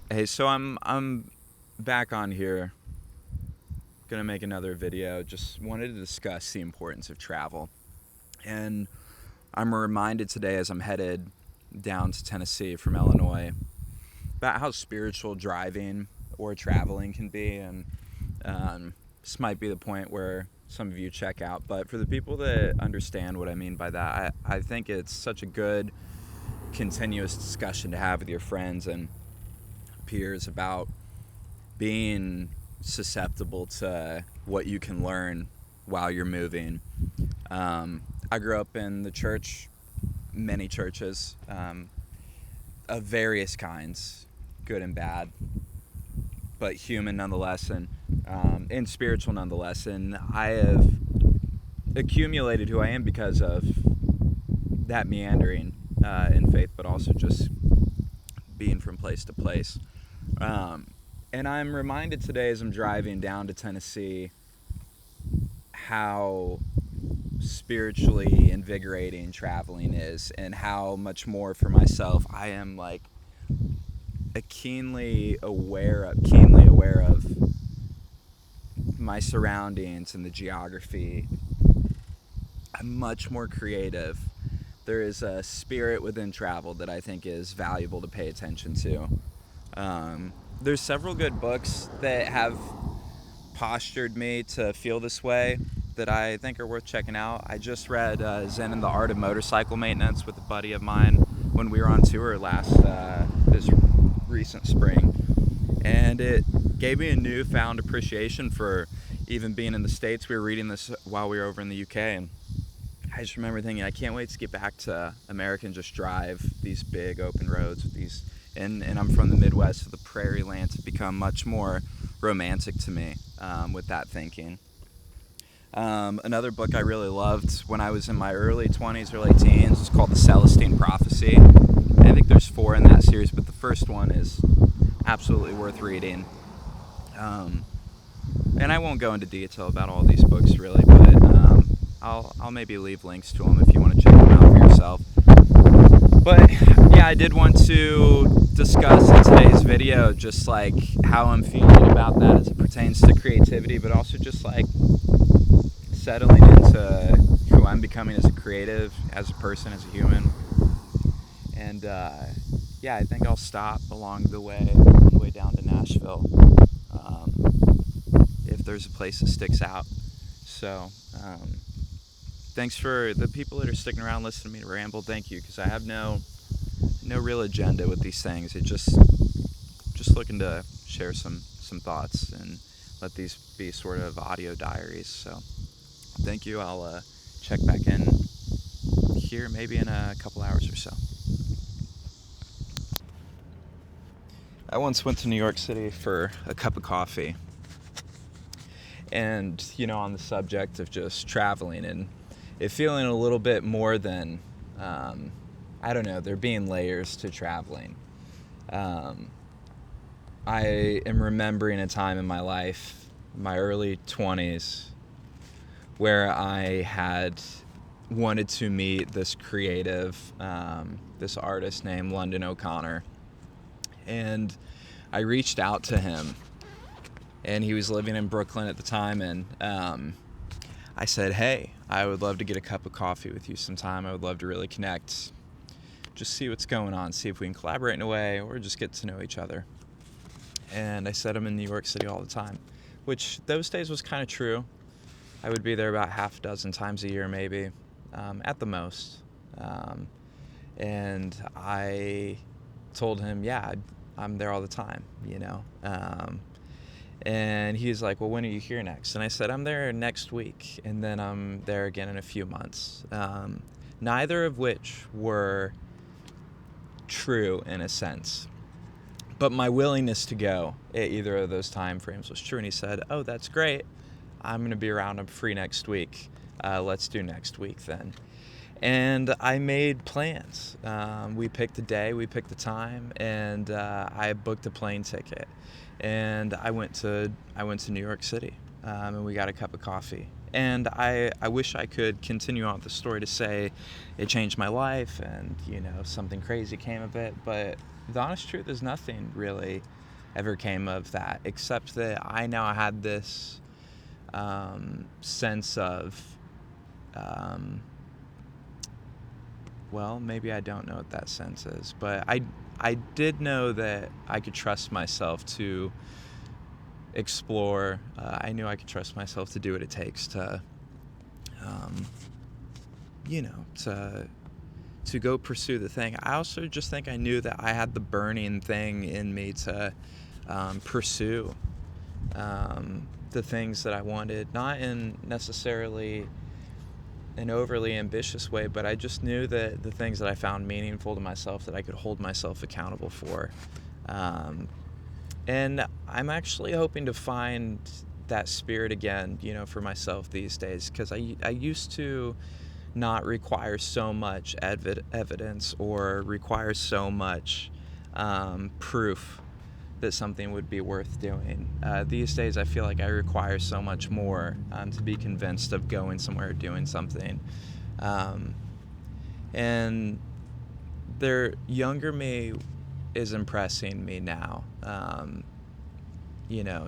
Hey, so I'm back on here. Gonna make another video. Just wanted to discuss the importance of travel, and I'm reminded today as I'm headed down to Tennessee from Illinois about how spiritual driving or traveling can be, and this might be the point where some of you check out. But for the people that understand what I mean by that, I think it's such a good continuous discussion to have with your friends and peers about being susceptible to what you can learn while you're moving. I grew up in the church, many churches of various kinds, good and bad, but human nonetheless, and spiritual nonetheless. And I have accumulated who I am because of that meandering in faith, but also just being from place to place. And I'm reminded today as I'm driving down to Tennessee how spiritually invigorating traveling is, and how much more for myself I am like a keenly aware of my surroundings and the geography. I'm much more creative. There is a spirit within travel that I think is valuable to pay attention to. There's several good books that have postured me to feel this way that I think are worth checking out. I just read Zen and the Art of Motorcycle Maintenance with a buddy of mine when we were on tour this recent spring, and it gave me a newfound appreciation for even being in the States. We were reading this while we were over in the UK, and I just remember thinking, I can't wait to get back to America and just drive these big open roads with these. And I'm from the Midwest, so the prairie lands have become much more romantic to me with that thinking. Another book I really loved when I was in my early 20s or late teens is called The Celestine Prophecy. I think there's 4 in that series, but the first one is absolutely worth reading. And I won't go into detail about all these books really, but I'll maybe leave links to them if you want to check them out for yourself. But yeah, I did want to discuss in today's video just like how I'm feeling about that as it pertains to creativity, but also just like settling into who I'm becoming as a creative, as a person, as a human. And yeah, I think I'll stop along the way on the way down to Nashville if there's a place that sticks out. So thanks for the people that are sticking around listening to me ramble. Thank you, because I have no real agenda with these things. It just looking to share some thoughts and let these be sort of audio diaries. So thank you. I'll check back in here maybe in a couple hours or so. I once went to New York City for a cup of coffee, and on the subject of just traveling and it feeling a little bit more than I don't know, there being layers to traveling. I am remembering a time in my life, my early 20s, where I had wanted to meet this creative, this artist named London O'Connor. And I reached out to him, and he was living in Brooklyn at the time, and I said, hey, I would love to get a cup of coffee with you sometime. I would love to really connect, just see what's going on, see if we can collaborate in a way or just get to know each other. And I said I'm in New York City all the time, which those days was kind of true. I would be there about half a dozen times a year maybe, at the most. And I told him, yeah, I'm there all the time, and he's like, well, when are you here next? And I said, I'm there next week, and then I'm there again in a few months. Neither of which were true in a sense, but my willingness to go at either of those time frames was true. And he said, oh, that's great. I'm going to be around. I'm free next week. Let's do next week then. And I made plans. We picked a day, we picked a time, and I booked a plane ticket. And I went to New York City, and we got a cup of coffee. And I wish I could continue on with the story to say it changed my life and, something crazy came of it. But the honest truth is nothing really ever came of that, except that I now had this sense of, well, maybe I don't know what that sense is, but I did know that I could trust myself to explore. I knew I could trust myself to do what it takes to, to go pursue the thing. I also just think I knew that I had the burning thing in me to pursue the things that I wanted, not in necessarily an overly ambitious way, but I just knew that the things that I found meaningful to myself, that I could hold myself accountable for. And I'm actually hoping to find that spirit again, for myself these days, because I used to not require so much evidence or require so much proof that something would be worth doing. These days, I feel like I require so much more to be convinced of going somewhere or doing something. And their younger me is impressing me now.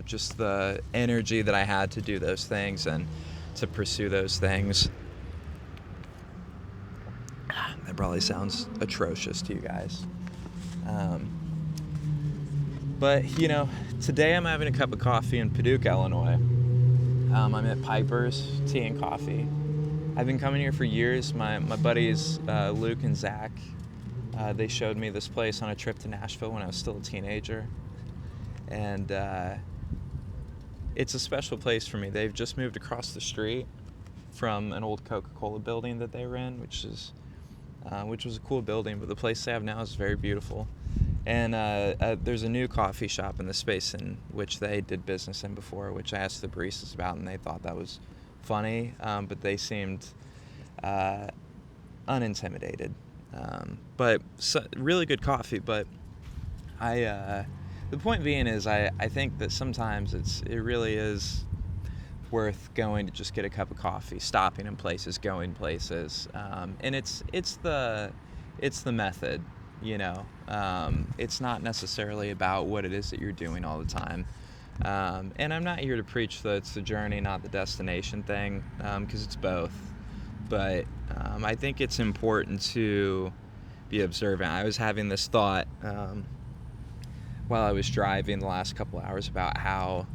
Just the energy that I had to do those things and to pursue those things. That probably sounds atrocious to you guys. But, today I'm having a cup of coffee in Paducah, Illinois. I'm at Piper's Tea and Coffee. I've been coming here for years. My buddies, Luke and Zach, they showed me this place on a trip to Nashville when I was still a teenager. And it's a special place for me. They've just moved across the street from an old Coca-Cola building that they were in, which was a cool building, but the place they have now is very beautiful. And there's a new coffee shop in the space in which they did business in before, which I asked the baristas about, and they thought that was funny, but they seemed unintimidated. But really good coffee. But the point being is I think that sometimes it really is worth going to just get a cup of coffee, stopping in places, going places, and it's the method. It's not necessarily about what it is that you're doing all the time. And I'm not here to preach that it's the journey, not the destination thing, because it's both. But I think it's important to be observant. I was having this thought while I was driving the last couple hours about how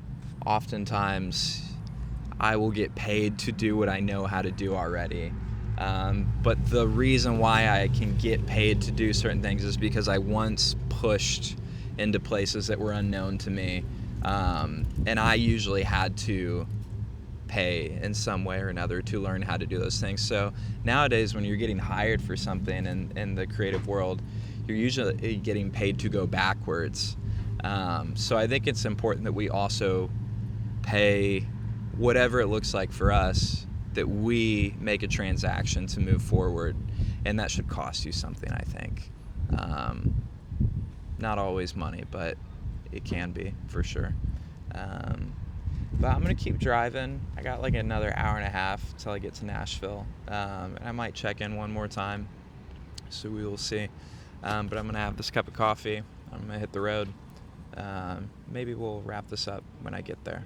oftentimes I will get paid to do what I know how to do already. But the reason why I can get paid to do certain things is because I once pushed into places that were unknown to me. And I usually had to pay in some way or another to learn how to do those things. So nowadays, when you're getting hired for something in the creative world, you're usually getting paid to go backwards. So I think it's important that we also pay whatever it looks like for us, that we make a transaction to move forward, and that should cost you something, I think. Not always money, but it can be, for sure. But I'm going to keep driving. I got like another hour and a half till I get to Nashville, and I might check in one more time, so we will see. But I'm going to have this cup of coffee. I'm going to hit the road. Maybe we'll wrap this up when I get there.